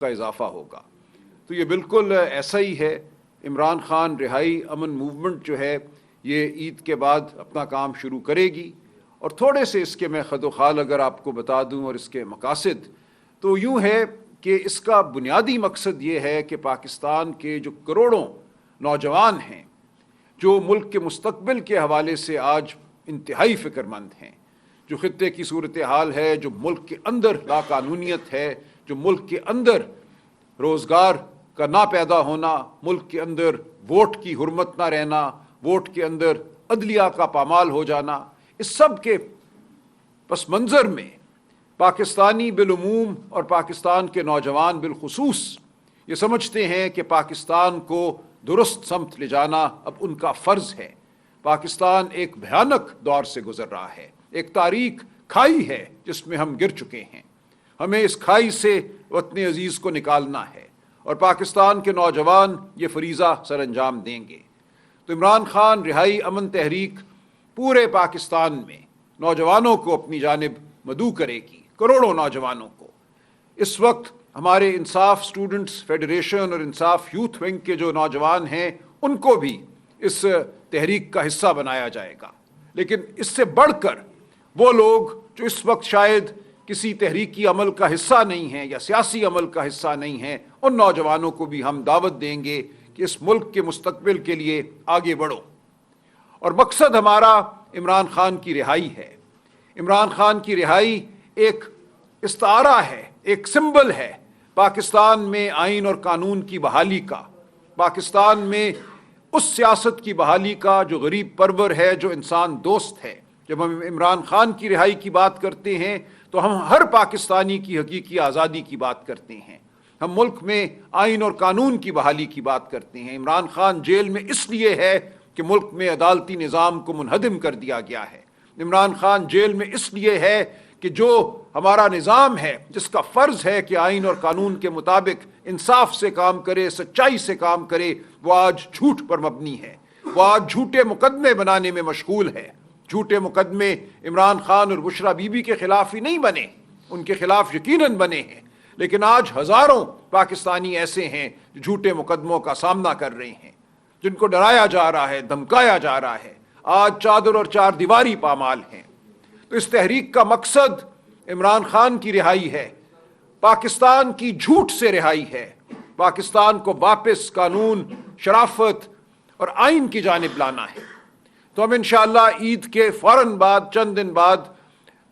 کا اضافہ ہوگا۔ تو یہ بالکل ایسا ہی ہے۔ عمران خان رہائی امن موومنٹ جو ہے یہ عید کے بعد اپنا کام شروع کرے گی، اور تھوڑے سے اس کے میں خد و خال اگر آپ کو بتا دوں اور اس کے مقاصد، تو یوں ہے کہ اس کا بنیادی مقصد یہ ہے کہ پاکستان کے جو کروڑوں نوجوان ہیں جو ملک کے مستقبل کے حوالے سے آج انتہائی فکر مند ہیں، جو خطے کی صورتحال ہے، جو ملک کے اندر لاقانونیت ہے، جو ملک کے اندر روزگار کا نہ پیدا ہونا، ملک کے اندر ووٹ کی حرمت نہ رہنا، ووٹ کے اندر عدلیہ کا پامال ہو جانا، اس سب کے پس منظر میں پاکستانی بالعموم اور پاکستان کے نوجوان بالخصوص یہ سمجھتے ہیں کہ پاکستان کو درست سمت لے جانا اب ان کا فرض ہے۔ پاکستان ایک بھیانک دور سے گزر رہا ہے، ایک تاریک کھائی ہے جس میں ہم گر چکے ہیں۔ ہمیں اس کھائی سے وطن عزیز کو نکالنا ہے، اور پاکستان کے نوجوان یہ فریضہ سر انجام دیں گے۔ تو عمران خان رہائی امن تحریک پورے پاکستان میں نوجوانوں کو اپنی جانب مدعو کرے گی، کروڑوں نوجوانوں کو۔ اس وقت ہمارے انصاف اسٹوڈنٹس فیڈریشن اور انصاف یوتھ ونگ کے جو نوجوان ہیں ان کو بھی اس تحریک کا حصہ بنایا جائے گا، لیکن اس سے بڑھ کر وہ لوگ جو اس وقت شاید کسی تحریکی عمل کا حصہ نہیں ہیں یا سیاسی عمل کا حصہ نہیں ہیں، ان نوجوانوں کو بھی ہم دعوت دیں گے کہ اس ملک کے مستقبل کے لیے آگے بڑھو۔ اور مقصد ہمارا عمران خان کی رہائی ہے۔ عمران خان کی رہائی ایک استعارہ ہے، ایک سمبل ہے پاکستان میں آئین اور قانون کی بحالی کا، پاکستان میں اس سیاست کی بحالی کا جو غریب پرور ہے، جو انسان دوست ہے۔ جب ہم عمران خان کی رہائی کی بات کرتے ہیں تو ہم ہر پاکستانی کی حقیقی آزادی کی بات کرتے ہیں۔ ہم ملک میں آئین اور قانون کی بحالی کی بات کرتے ہیں۔ عمران خان جیل میں اس لیے ہے کہ ملک میں عدالتی نظام کو منہدم کر دیا گیا ہے۔ عمران خان جیل میں اس لیے ہے کہ جو ہمارا نظام ہے، جس کا فرض ہے کہ آئین اور قانون کے مطابق انصاف سے کام کرے، سچائی سے کام کرے، وہ آج جھوٹ پر مبنی ہے۔ وہ آج جھوٹے مقدمے بنانے میں مشغول ہے۔ جھوٹے مقدمے عمران خان اور بشرا بی بی کے خلاف ہی نہیں بنے، ان کے خلاف یقیناً بنے ہیں، لیکن آج ہزاروں پاکستانی ایسے ہیں جو جھوٹے مقدموں کا سامنا کر رہے ہیں، جن کو ڈرایا جا رہا ہے، دھمکایا جا رہا ہے، آج چادر اور چار دیواری پامال ہیں۔ تو اس تحریک کا مقصد عمران خان کی رہائی ہے، پاکستان کی جھوٹ سے رہائی ہے، پاکستان کو واپس قانون، شرافت اور آئین کی جانب لانا ہے۔ تو ہم انشاءاللہ عید کے فوراً بعد چند دن بعد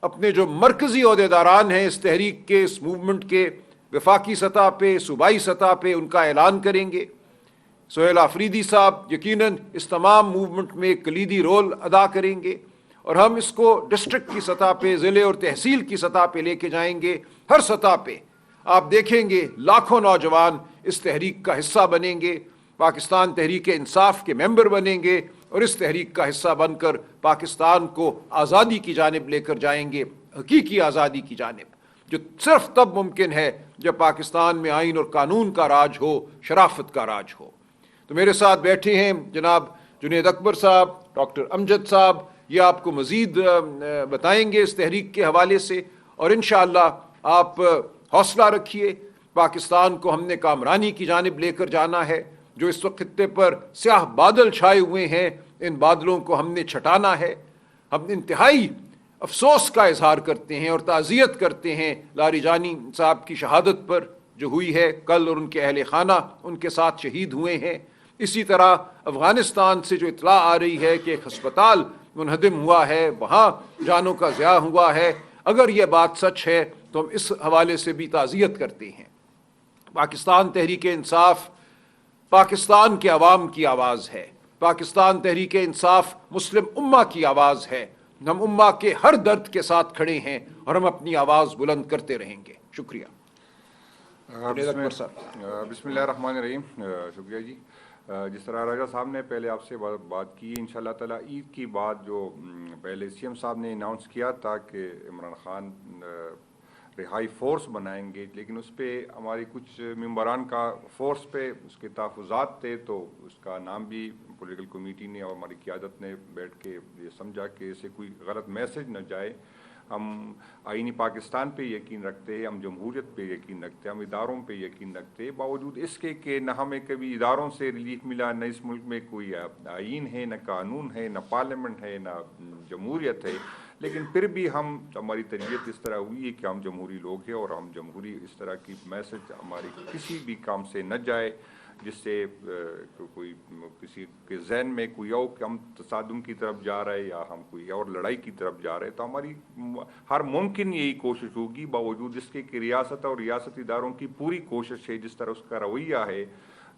اپنے جو مرکزی عہدیداران ہیں اس تحریک کے، اس موومنٹ کے، وفاقی سطح پہ، صوبائی سطح پہ ان کا اعلان کریں گے۔ سہیل آفریدی صاحب یقیناً اس تمام موومنٹ میں ایک کلیدی رول ادا کریں گے، اور ہم اس کو ڈسٹرکٹ کی سطح پہ، ضلع اور تحصیل کی سطح پہ لے کے جائیں گے۔ ہر سطح پہ آپ دیکھیں گے لاکھوں نوجوان اس تحریک کا حصہ بنیں گے، پاکستان تحریک انصاف کے ممبر بنیں گے، اور اس تحریک کا حصہ بن کر پاکستان کو آزادی کی جانب لے کر جائیں گے، حقیقی آزادی کی جانب، جو صرف تب ممکن ہے جب پاکستان میں آئین اور قانون کا راج ہو، شرافت کا راج ہو۔ تو میرے ساتھ بیٹھے ہیں جناب جنید اکبر صاحب، ڈاکٹر امجد صاحب، یہ آپ کو مزید بتائیں گے اس تحریک کے حوالے سے، اور انشاءاللہ آپ حوصلہ رکھیے۔ پاکستان کو ہم نے کامرانی کی جانب لے کر جانا ہے۔ جو اس وقت خطے پر سیاہ بادل چھائے ہوئے ہیں، ان بادلوں کو ہم نے چھٹانا ہے۔ ہم انتہائی افسوس کا اظہار کرتے ہیں اور تعزیت کرتے ہیں لاری جانی صاحب کی شہادت پر جو ہوئی ہے کل، اور ان کے اہل خانہ ان کے ساتھ شہید ہوئے ہیں۔ اسی طرح افغانستان سے جو اطلاع آ رہی ہے کہ ایک ہسپتال منہدم ہوا ہے، وہاں جانوں کا ضیاع ہوا ہے، اگر یہ بات سچ ہے تو ہم اس حوالے سے بھی تعزیت کرتے ہیں۔ پاکستان تحریک انصاف پاکستان کے عوام کی آواز ہے، پاکستان تحریک انصاف مسلم امہ کی آواز ہے۔ ہم امہ کے ہر درد کے ساتھ کھڑے ہیں اور ہم اپنی آواز بلند کرتے رہیں گے۔ شکریہ۔ بسم اللہ الرحمن الرحیم۔ شکریہ جی۔ جس طرح راجہ صاحب نے پہلے آپ سے بات کی، انشاءاللہ تعالیٰ عید کی بعد جو پہلے سی ایم صاحب نے اناؤنس کیا تھا کہ عمران خان رہائی فورس بنائیں گے، لیکن اس پہ ہماری کچھ ممبران کا فورس پہ اس کے تحفظات تھے، تو اس کا نام بھی پولیٹیکل کمیٹی نے اور ہماری قیادت نے بیٹھ کے یہ سمجھا کہ اسے کوئی غلط میسج نہ جائے، ہم آئینی پاکستان پہ یقین رکھتے ہیں, ہم جمہوریت پہ یقین رکھتے ہیں, ہم اداروں پہ یقین رکھتے ہیں, باوجود اس کے کہ نہ ہمیں کبھی اداروں سے ریلیف ملا, نہ اس ملک میں کوئی آئین ہے, نہ قانون ہے, نہ پارلیمنٹ ہے, نہ جمہوریت ہے, لیکن پھر بھی ہماری تربیت اس طرح ہوئی ہے کہ ہم جمہوری لوگ ہیں, اور ہم جمہوری اس طرح کی میسج ہماری کسی بھی کام سے نہ جائے جس سے کوئی کسی کے ذہن میں کوئی اور کہ ہم تصادم کی طرف جا رہے یا ہم کوئی اور لڑائی کی طرف جا رہے. تو ہماری ہر ممکن یہی کوشش ہوگی, باوجود اس کے کہ ریاست اور ریاستی اداروں کی پوری کوشش ہے, جس طرح اس کا رویہ ہے,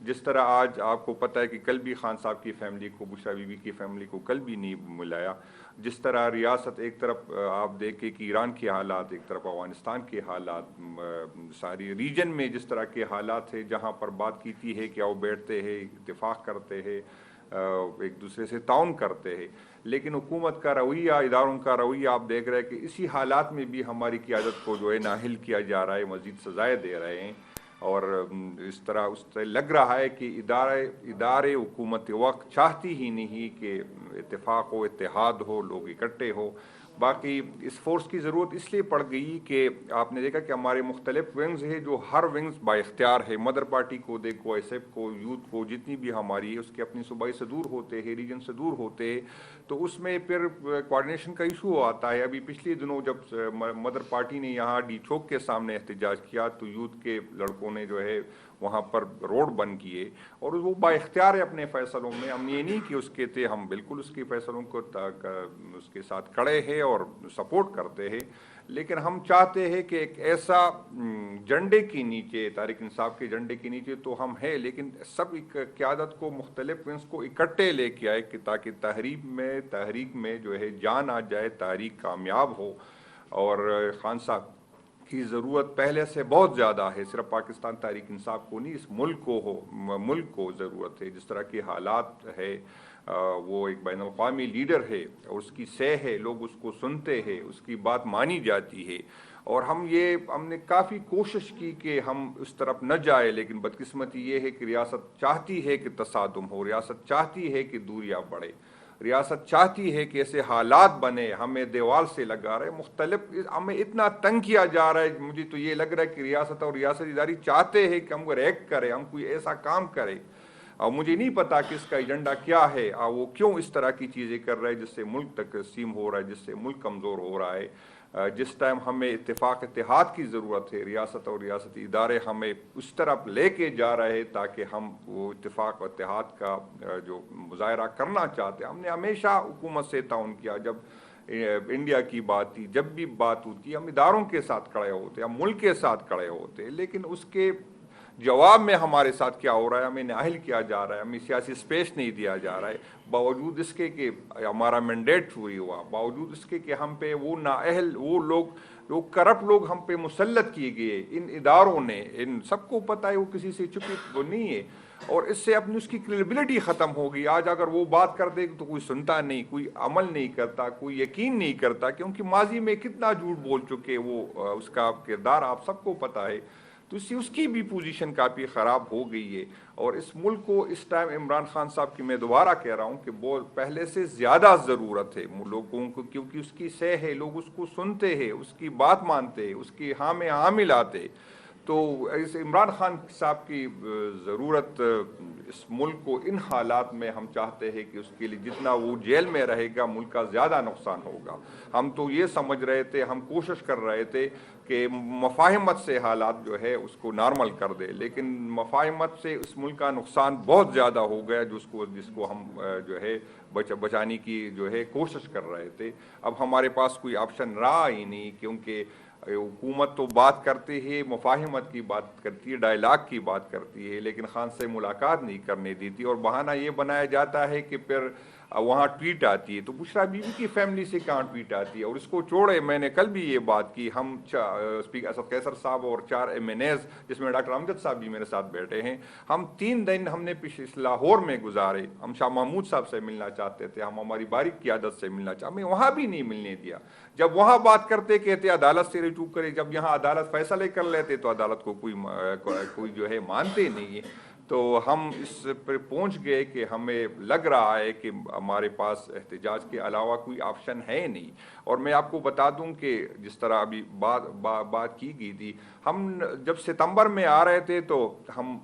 جس طرح آج آپ کو پتہ ہے کہ کل بھی خان صاحب کی فیملی کو, بشرا بی بی کی فیملی کو کل بھی نہیں ملایا, جس طرح ریاست ایک طرف آپ دیکھیں کہ ایران کے حالات, ایک طرف افغانستان کے حالات, ساری ریجن میں جس طرح کے حالات ہیں جہاں پر بات کیتی ہے کہ وہ بیٹھتے ہیں, اتفاق کرتے ہیں, ایک دوسرے سے تعاون کرتے ہیں, لیکن حکومت کا رویہ, اداروں کا رویہ آپ دیکھ رہے ہیں کہ اسی حالات میں بھی ہماری قیادت کو جو ہے نااہل کیا جا رہا ہے, مزید سزائیں دے رہے ہیں, اور اس طرح لگ رہا ہے کہ ادارے حکومت وقت چاہتی ہی نہیں کہ اتفاق ہو, اتحاد ہو, لوگ اکٹھے ہو. باقی اس فورس کی ضرورت اس لیے پڑ گئی کہ آپ نے دیکھا کہ ہمارے مختلف ونگز ہیں, جو ہر ونگز با اختیار ہے, مدر پارٹی کو دیکھو, ایس ایف کو, یوتھ کو, جتنی بھی ہماری ہے اس کے اپنی صوبائی صدور ہوتے ہیں, ریجن صدور ہوتے ہیں, تو اس میں پھر کوارڈینیشن کا ایشو آتا ہے. ابھی پچھلے دنوں جب مدر پارٹی نے یہاں ڈی چوک کے سامنے احتجاج کیا تو یوتھ کے لڑکوں نے جو ہے وہاں پر روڈ بند کیے, اور وہ با اختیار ہے اپنے فیصلوں میں. ہم یہ نہیں کہ اس کے تھے, ہم بالکل اس کے فیصلوں کو اس کے ساتھ کھڑے ہیں اور سپورٹ کرتے ہیں, لیکن ہم چاہتے ہیں کہ ایک ایسا جھنڈے کے نیچے, تحریک انصاف کے جھنڈے کے نیچے تو ہم ہیں, لیکن سب قیادت کو, مختلف ونگز کو اکٹھے لے کے آئے کہ تاکہ تحریک میں جو ہے جان آ جائے, تحریک کامیاب ہو. اور خان صاحب کی ضرورت پہلے سے بہت زیادہ ہے, صرف پاکستان تحریک انصاف کو نہیں, اس ملک کو ضرورت ہے. جس طرح کے حالات ہے, وہ ایک بین الاقوامی لیڈر ہے اور اس کی سہ ہے, لوگ اس کو سنتے ہیں, اس کی بات مانی جاتی ہے, اور ہم نے کافی کوشش کی کہ ہم اس طرف نہ جائے, لیکن بدقسمتی یہ ہے کہ ریاست چاہتی ہے کہ تصادم ہو, ریاست چاہتی ہے کہ دوریاں بڑھے, ریاست چاہتی ہے کہ ایسے حالات بنے, ہمیں دیوال سے لگا رہے, مختلف ہمیں اتنا تنگ کیا جا رہا ہے. مجھے تو یہ لگ رہا ہے کہ ریاست اور ریاستی اداری چاہتے ہیں کہ ہم کو ریکٹ کریں, ہم کوئی ایسا کام کریں, اور مجھے نہیں پتا کہ اس کا ایجنڈا کیا ہے, وہ کیوں اس طرح کی چیزیں کر رہے ہیں جس سے ملک تقسیم ہو رہا ہے, جس سے ملک کمزور ہو رہا ہے. جس ٹائم ہمیں اتفاق اتحاد کی ضرورت ہے, ریاست اور ریاستی ادارے ہمیں اس طرف لے کے جا رہے ہیں تاکہ ہم وہ اتفاق و اتحاد کا جو مظاہرہ کرنا چاہتے ہیں. ہم نے ہمیشہ حکومت سے تعاون کیا, جب انڈیا کی بات تھی, جب بھی بات ہوتی ہم اداروں کے ساتھ کھڑے ہوتے, ہم ملک کے ساتھ کھڑے ہوتے, لیکن اس کے جواب میں ہمارے ساتھ کیا ہو رہا ہے, ہمیں نااہل کیا جا رہا ہے, ہمیں سیاسی سپیس نہیں دیا جا رہا ہے, باوجود اس کے کہ ہمارا مینڈیٹ چوری ہوا, باوجود اس کے کہ ہم پہ وہ نااہل, وہ لوگ کرپٹ لوگ ہم پہ مسلط کیے گئے. ان اداروں نے, ان سب کو پتہ ہے, وہ کسی سے چھپی وہ نہیں ہے, اور اس سے اپنی اس کی کریڈیبلٹی ختم ہو گئی. آج اگر وہ بات کرتے تو کوئی سنتا نہیں, کوئی عمل نہیں کرتا, کوئی یقین نہیں کرتا, کیونکہ ماضی میں کتنا جھوٹ بول چکے, وہ اس کا کردار آپ سب کو پتہ ہے. تو اس کی بھی پوزیشن کافی خراب ہو گئی ہے, اور اس ملک کو اس ٹائم عمران خان صاحب کی میں دوبارہ کہہ رہا ہوں کہ بہت پہلے سے زیادہ ضرورت ہے لوگوں کو, کیونکہ اس کی سہ ہے, لوگ اس کو سنتے ہیں, اس کی بات مانتے ہیں, اس کی ہاں میں ہاں ملاتے. تو اس عمران خان صاحب کی ضرورت اس ملک کو ان حالات میں, ہم چاہتے ہیں کہ اس کے لیے جتنا وہ جیل میں رہے گا ملک کا زیادہ نقصان ہوگا. ہم تو یہ سمجھ رہے تھے, ہم کوشش کر رہے تھے کہ مفاہمت سے حالات جو ہے اس کو نارمل کر دے, لیکن مفاہمت سے اس ملک کا نقصان بہت زیادہ ہو گیا, جس کو ہم جو ہے بچانے کی جو ہے کوشش کر رہے تھے. اب ہمارے پاس کوئی آپشن رہا ہی نہیں, کیونکہ حکومت تو بات کرتی ہے, مفاہمت کی بات کرتی ہے, ڈائلاگ کی بات کرتی ہے, لیکن خان سے ملاقات نہیں کرنے دیتی, اور بہانہ یہ بنایا جاتا ہے کہ پھر وہاں ٹویٹ آتی ہے. تو بشرا بی بی کی فیملی سے کہاں ٹویٹ آتی ہے, اور اس کو چھوڑے, میں نے کل بھی یہ بات کی, ہم اسپیکر اسد قیصر صاحب اور 4 MNAs, جس میں ڈاکٹر امجد صاحب بھی میرے ساتھ بیٹھے ہیں, ہم 3 دن ہم نے لاہور میں گزارے. ہم شاہ محمود صاحب سے ملنا چاہتے تھے, ہم ہماری باریک قیادت سے ملنا چاہتے, ہمیں وہاں بھی نہیں ملنے دیا. جب وہاں بات کرتے کہتے عدالت سے رجوع کرے, جب یہاں عدالت فیصلے کر لیتے تو عدالت کو کوئی جو ہے مانتے نہیں ہے. تو ہم اس پر پہنچ گئے کہ ہمیں لگ رہا ہے کہ ہمارے پاس احتجاج کے علاوہ کوئی آپشن ہے نہیں. اور میں آپ کو بتا دوں کہ جس طرح ابھی بات کی گئی تھی, ہم جب ستمبر میں آ رہے تھے تو ہم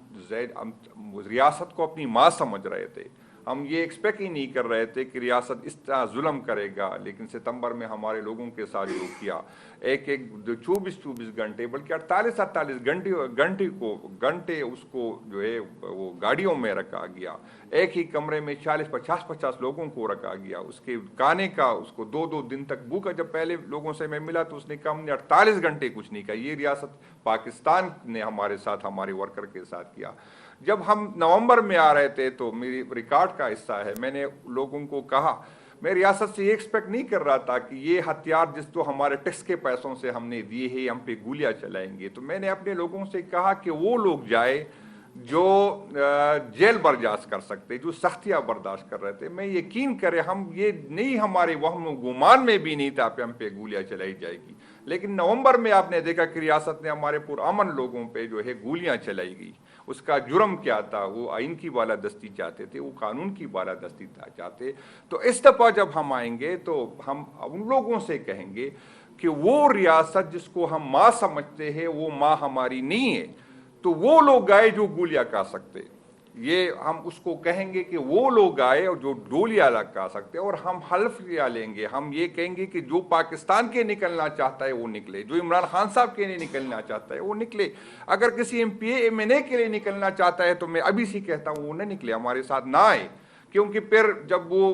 ریاست کو اپنی ماں سمجھ رہے تھے. ہم یہ ایکسپیکٹ ہی نہیں کر رہے تھے کہ ریاست اس طرح ظلم کرے گا, لیکن ستمبر میں ہمارے لوگوں کے ساتھ جو کیا, ایک 24 گھنٹے بلکہ 48 گھنٹے اس کو جو ہے وہ گاڑیوں میں رکھا گیا, ایک ہی کمرے میں 40-50 لوگوں کو رکھا گیا. اس کے کھانے کا اس کو 2 دن تک بھوکا. جب پہلے لوگوں سے میں ملا تو اس نے کہا ہم نے 48 گھنٹے کچھ نہیں کہا. یہ ریاست پاکستان نے ہمارے ساتھ, ہمارے ورکر کے ساتھ کیا. جب ہم نومبر میں آ رہے تھے تو میری ریکارڈ کا حصہ ہے, میں نے لوگوں کو کہا, میں ریاست سے یہ ایکسپیکٹ نہیں کر رہا تھا کہ یہ ہتھیار جس کو ہمارے ٹیکس کے پیسوں سے ہم نے دیے ہیں ہم پہ گولیاں چلائیں گے. تو میں نے اپنے لوگوں سے کہا کہ وہ لوگ جائے جو جیل برداشت کر سکتے, جو سختیاں برداشت کر رہے تھے. میں یقین کرے ہم یہ نہیں, ہمارے وہم و گمان میں بھی نہیں تھا کہ ہم پہ گولیاں چلائی جائے گی. لیکن نومبر میں آپ نے دیکھا کہ ریاست نے ہمارے پرامن لوگوں پہ جو ہے گولیاں چلائی گئی. اس کا جرم کیا تھا؟ وہ آئین کی بالادستی چاہتے تھے, وہ قانون کی بالادستی چاہتے. تو اس دفعہ جب ہم آئیں گے تو ہم ان لوگوں سے کہیں گے کہ وہ ریاست جس کو ہم ماں سمجھتے ہیں وہ ماں ہماری نہیں ہے. تو وہ لوگ آئے جو گولیاں کھا سکتے, یہ ہم اس کو کہیں گے کہ وہ لوگ آئے اور جو گولیاں لگا سکتے. اور ہم حلف لیا لیں گے, ہم یہ کہیں گے کہ جو پاکستان کے نکلنا چاہتا ہے وہ نکلے, جو عمران خان صاحب کے لیے نکلنا چاہتا ہے وہ نکلے. اگر کسی MPA کے لیے نکلنا چاہتا ہے تو میں ابھی سے کہتا ہوں وہ نہ نکلے, ہمارے ساتھ نہ آئے. کیونکہ پھر جب وہ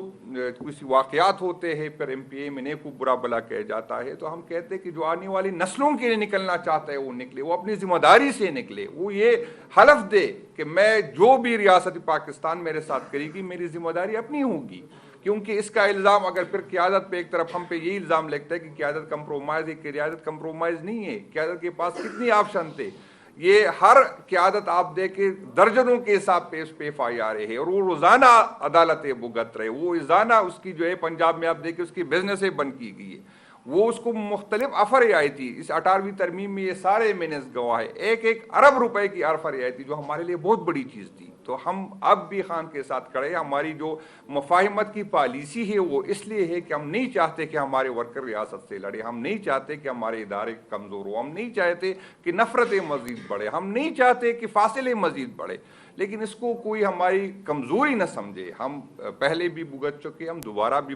کسی واقعات ہوتے ہیں پھر MPA کو برا بلا کہہ جاتا ہے. تو ہم کہتے ہیں کہ جو آنے والی نسلوں کے لیے نکلنا چاہتا ہے وہ نکلے, وہ اپنی ذمہ داری سے نکلے. وہ یہ حلف دے کہ میں جو بھی ریاست پاکستان میرے ساتھ کرے گی میری ذمہ داری اپنی ہوگی. کیونکہ اس کا الزام اگر پھر قیادت پہ ایک طرف ہم پہ یہی الزام لگتا ہے کہ قیادت کمپرومائز ہے, کہ قیادت کمپرومائز نہیں ہے. قیادت کے پاس کتنی آپشن تھے. یہ ہر قیادت آپ دیکھیں درجنوں کے حساب پہ اس پہ FIR ہے, اور وہ روزانہ عدالتیں بھگت رہے. وہ روزانہ اس کی جو ہے پنجاب میں آپ دیکھیں اس کی بزنسیں بند کی گئی ہے. وہ اس کو مختلف آفریں آئی تھی. اس 18ویں ترمیم میں یہ سارے میں نے گواہ ہے, 1 ارب روپے کی آفریں آئی تھی جو ہمارے لیے بہت بڑی چیز تھی. تو ہم اب بھی خان کے ساتھ کھڑے. ہماری جو مفاہمت کی پالیسی ہے وہ اس لیے ہے کہ ہم نہیں چاہتے کہ ہمارے ورکر ریاست سے لڑے, ہم نہیں چاہتے کہ ہمارے ادارے کمزور ہو, ہم نہیں چاہتے کہ نفرتیں مزید بڑھے, ہم نہیں چاہتے کہ فاصلے مزید بڑھے. لیکن اس کو کوئی ہماری کمزوری نہ سمجھے. ہم پہلے بھی بھگت چکے, ہم دوبارہ بھی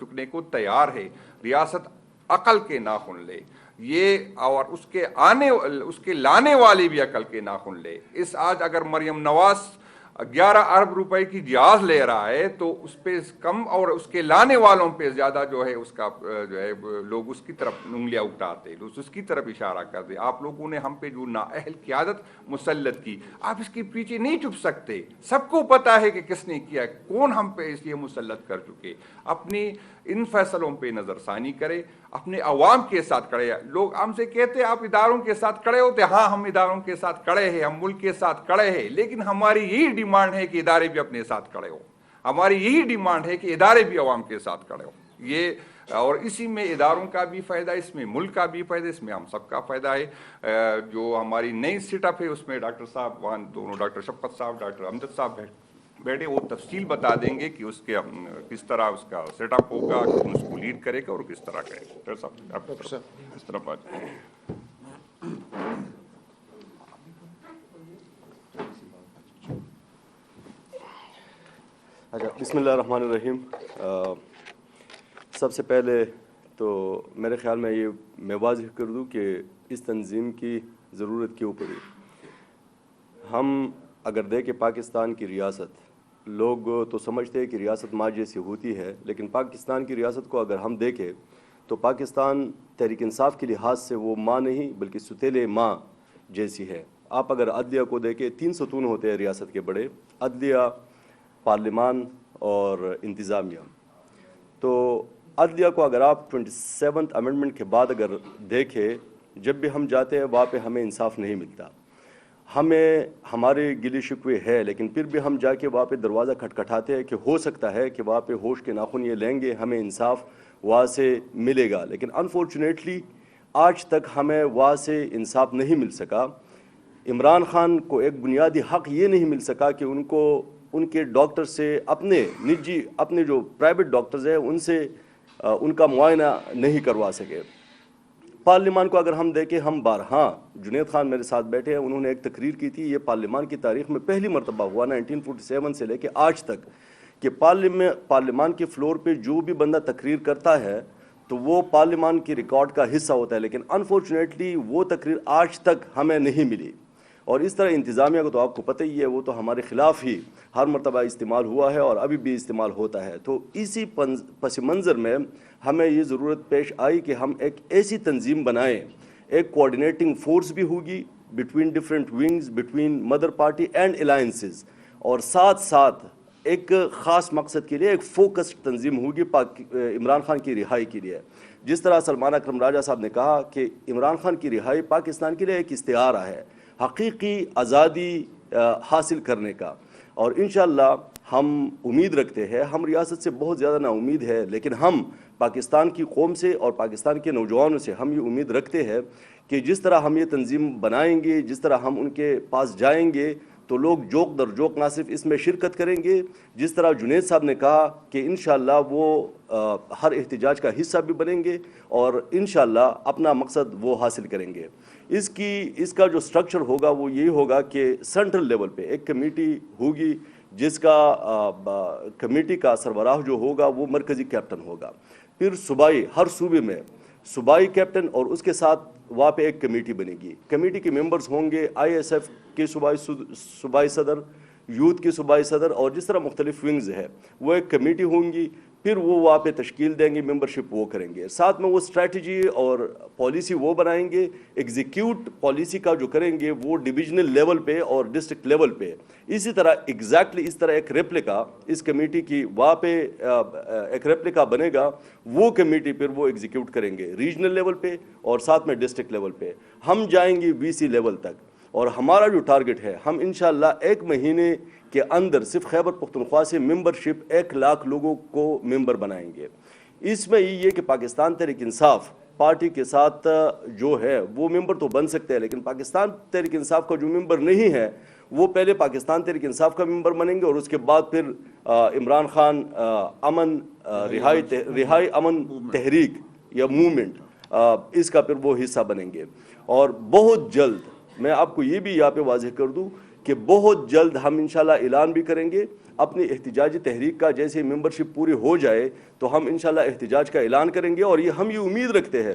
چکنے کو تیار ہے. ریاست عقل کے ناخن لے یہ, اور اس کے لانے والے بھی عقل کے ناخن لے. آج اگر مریم نواز 11 ارب روپے کی جہاز لے رہا ہے تو اس پہ کم اور اس کے لانے والوں پہ زیادہ جو ہے اس کا جو ہے لوگ اس کی طرف انگلیاں اٹھاتے, اس کی طرف اشارہ کرتے. آپ لوگوں نے ہم پہ جو نااہل قیادت مسلط کی, آپ اس کے پیچھے نہیں چھپ سکتے. سب کو پتا ہے کہ کس نے کیا, کون ہم پہ اس لیے مسلط کر چکے. اپنی ان فیصلوں پہ نظر ثانی کرے, اپنے عوام کے ساتھ کھڑے. لوگ ہم سے کہتے آپ اداروں کے ساتھ کھڑے ہوتے, ہاں ہم اداروں کے ساتھ کھڑے ہیں, ہم ملک کے ساتھ کھڑے ہیں. لیکن ہماری یہی ڈیمانڈ ہے کہ ادارے بھی اپنے ساتھ کھڑے ہو. ہماری یہی ڈیمانڈ ہے کہ ادارے بھی عوام کے ساتھ کھڑے ہو. یہ اور اسی میں اداروں کا بھی فائدہ, اس میں ملک کا بھی فائدہ, اس میں ہم سب کا فائدہ ہے. جو ہماری نئی سیٹ اپ ہے اس میں ڈاکٹر صاحب وہاں دونوں, ڈاکٹر شفقت صاحب, ڈاکٹر امجد صاحب بیٹھے, وہ تفصیل بتا دیں گے کہ اس کے کس طرح اس کا سیٹ اپ ہوگا, کون اس کو لیڈ کرے گا اور کس طرح کرے گا. ڈاکٹر صاحب آپ اس طرح بات. بسم اللہ الرحمن الرحیم. سب سے پہلے تو میرے خیال میں یہ میں واضح کر دوں کہ اس تنظیم کی ضرورت کیوں پڑی. ہم اگر دیکھیں پاکستان کی ریاست, لوگ تو سمجھتے ہیں کہ ریاست ماں جیسی ہوتی ہے, لیکن پاکستان کی ریاست کو اگر ہم دیکھیں تو پاکستان تحریک انصاف کے لحاظ سے وہ ماں نہیں بلکہ ستیلے ماں جیسی ہے. آپ اگر عدلیہ کو دیکھیں, 3 ستون ہوتے ہیں ریاست کے بڑے, عدلیہ, پارلیمان اور انتظامیہ. تو عدلیہ کو اگر آپ 27 امنڈمنٹ کے بعد اگر دیکھیں, جب بھی ہم جاتے ہیں وہاں پہ ہمیں انصاف نہیں ملتا. ہمیں ہمارے گلی شکوے ہے, لیکن پھر بھی ہم جا کے وہاں پہ دروازہ کھٹکھٹاتے ہیں کہ ہو سکتا ہے کہ وہاں پہ ہوش کے ناخن یہ لیں گے, ہمیں انصاف وہاں سے ملے گا. لیکن انفارچونیٹلی آج تک ہمیں وہاں سے انصاف نہیں مل سکا. عمران خان کو ایک بنیادی حق یہ نہیں مل سکا کہ ان کو ان کے ڈاکٹر سے اپنے جو پرائیویٹ ڈاکٹرز ہیں ان سے ان کا معائنہ نہیں کروا سکے. پارلیمان کو اگر ہم دیکھیں، ہم بارہا جنید خان میرے ساتھ بیٹھے ہیں، انہوں نے ایک تقریر کی تھی، یہ پارلیمان کی تاریخ میں پہلی مرتبہ ہوا 1947 سے لے کے آج تک کہ پارلیمان کے فلور پہ جو بھی بندہ تقریر کرتا ہے تو وہ پارلیمان کی ریکارڈ کا حصہ ہوتا ہے، لیکن انفارچونیٹلی وہ تقریر آج تک ہمیں نہیں ملی. اور اس طرح انتظامیہ کو تو آپ کو پتہ ہی ہے، وہ تو ہمارے خلاف ہی ہر مرتبہ استعمال ہوا ہے اور ابھی بھی استعمال ہوتا ہے. تو اسی پس منظر میں ہمیں یہ ضرورت پیش آئی کہ ہم ایک ایسی تنظیم بنائیں، ایک کوآرڈینیٹنگ فورس بھی ہوگی between different wings, between mother party and alliances, اور ساتھ ساتھ ایک خاص مقصد کے لیے ایک فوکسڈ تنظیم ہوگی عمران خان کی رہائی کے لیے. جس طرح سلمان اکرم راجہ صاحب نے کہا کہ عمران خان کی رہائی پاکستان کے لیے ایک استعارہ ہے حقیقی آزادی حاصل کرنے کا، اور انشاءاللہ ہم امید رکھتے ہیں، ہم ریاست سے بہت زیادہ نا امید ہے، لیکن ہم پاکستان کی قوم سے اور پاکستان کے نوجوانوں سے ہم یہ امید رکھتے ہیں کہ جس طرح ہم یہ تنظیم بنائیں گے، جس طرح ہم ان کے پاس جائیں گے تو لوگ جوک در جوک نہ صرف اس میں شرکت کریں گے، جس طرح جنید صاحب نے کہا کہ انشاءاللہ وہ ہر احتجاج کا حصہ بھی بنیں گے اور انشاءاللہ اپنا مقصد وہ حاصل کریں گے. اس کا جو سٹرکچر ہوگا وہ یہی ہوگا کہ سینٹرل لیول پہ ایک کمیٹی ہوگی، جس کا کمیٹی کا سربراہ جو ہوگا وہ مرکزی کیپٹن ہوگا. پھر صوبائی، ہر صوبے میں صوبائی کیپٹن اور اس کے ساتھ وہاں پہ ایک کمیٹی بنے گی. کمیٹی کے ممبرز ہوں گے ISF کے صوبائی صدر، یوتھ کی صوبائی صدر، اور جس طرح مختلف ونگز ہے وہ ایک کمیٹی ہوں گی. پھر وہ وہاں پہ تشکیل دیں گے، ممبرشپ وہ کریں گے، ساتھ میں وہ اسٹریٹجی اور پالیسی وہ بنائیں گے. ایگزیکیوٹ پالیسی کا جو کریں گے وہ ڈویژنل لیول پہ اور ڈسٹرکٹ لیول پہ. اسی طرح ایگزیکٹلی اس طرح ایک ریپلیکا اس کمیٹی کی وہاں پہ ایک ریپلیکا بنے گا، وہ کمیٹی پھر وہ ایگزیکیوٹ کریں گے ریجنل لیول پہ اور ساتھ میں ڈسٹرکٹ لیول پہ. ہم جائیں گے VC لیول تک، اور ہمارا جو ٹارگٹ ہے، ہم انشاءاللہ 1 مہینے کے اندر صرف خیبر پختونخوا سے ممبرشپ 1 لاکھ لوگوں کو ممبر بنائیں گے. اس میں یہ کہ پاکستان تحریک انصاف پارٹی کے ساتھ جو ہے وہ ممبر تو بن سکتے ہیں، لیکن پاکستان تحریک انصاف کا جو ممبر نہیں ہے وہ پہلے پاکستان تحریک انصاف کا ممبر بنیں گے، اور اس کے بعد پھر عمران خان رہائی امن تحریک یا موومنٹ، اس کا پھر وہ حصہ بنیں گے. اور بہت جلد میں آپ کو یہ بھی یہاں پہ واضح کر دوں کہ بہت جلد ہم انشاءاللہ اعلان بھی کریں گے اپنی احتجاجی تحریک کا. جیسے ممبرشپ پوری ہو جائے تو ہم انشاءاللہ احتجاج کا اعلان کریں گے. اور ہم یہ امید رکھتے ہیں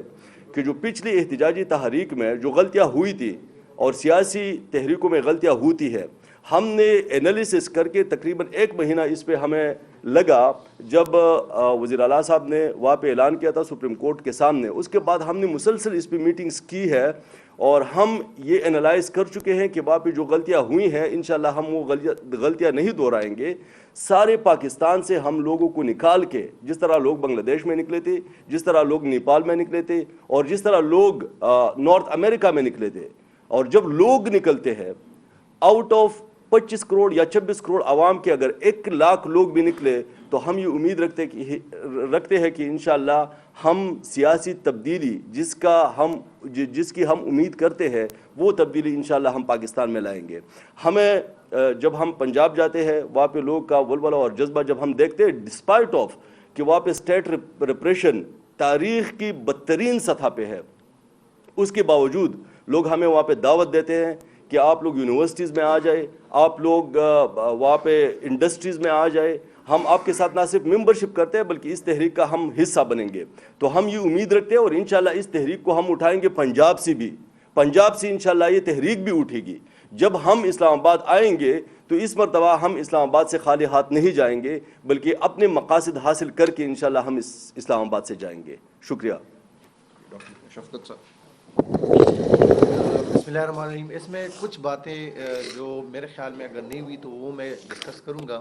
کہ جو پچھلی احتجاجی تحریک میں جو غلطیاں ہوئی تھی اور سیاسی تحریکوں میں غلطیاں ہوتی ہے، ہم نے انالیسس کر کے تقریباً 1 مہینہ اس پہ ہمیں لگا. جب وزیر اعلیٰ صاحب نے وہاں پہ اعلان کیا تھا سپریم کورٹ کے سامنے، اس کے بعد ہم نے مسلسل اس پہ میٹنگز کی ہے اور ہم یہ انالائز کر چکے ہیں کہ وہاں پہ جو غلطیاں ہوئی ہیں انشاءاللہ ہم وہ غلطیاں نہیں دہرائیں گے. سارے پاکستان سے ہم لوگوں کو نکال کے، جس طرح لوگ بنگلہ دیش میں نکلے تھے، جس طرح لوگ نیپال میں نکلے تھے، اور جس طرح لوگ نارتھ امریکہ میں نکلے تھے، اور جب لوگ نکلتے ہیں آؤٹ آف 25 کروڑ یا 26 کروڑ عوام کے اگر 1 لاکھ لوگ بھی نکلے تو ہم یہ امید رکھتے ہیں کہ انشاءاللہ ہم سیاسی تبدیلی جس کی ہم امید کرتے ہیں وہ تبدیلی انشاءاللہ ہم پاکستان میں لائیں گے. ہمیں جب ہم پنجاب جاتے ہیں وہاں پہ لوگ کا ولولہ اور جذبہ جب ہم دیکھتے ہیں، ڈسپائٹ آف کہ وہاں پہ اسٹیٹ ریپریشن تاریخ کی بدترین سطح پہ ہے، اس کے باوجود لوگ ہمیں وہاں پہ دعوت دیتے ہیں کہ آپ لوگ یونیورسٹیز میں آ جائے، آپ لوگ وہاں پہ انڈسٹریز میں آ جائے. ہم آپ کے ساتھ نہ صرف ممبرشپ کرتے ہیں بلکہ اس تحریک کا ہم حصہ بنیں گے. تو ہم یہ امید رکھتے ہیں اور انشاءاللہ اس تحریک کو ہم اٹھائیں گے پنجاب سے بھی. پنجاب سے انشاءاللہ یہ تحریک بھی اٹھے گی. جب ہم اسلام آباد آئیں گے تو اس مرتبہ ہم اسلام آباد سے خالی ہاتھ نہیں جائیں گے بلکہ اپنے مقاصد حاصل کر کے انشاءاللہ ہم اسلام آباد سے جائیں گے. شکریہ. شفقت صاحب. بسم اللہ الرحمن الرحیم. اس میں کچھ باتیں جو میرے خیال میں اگر نہیں ہوئی تو وہ میں ڈسکس کروں گا.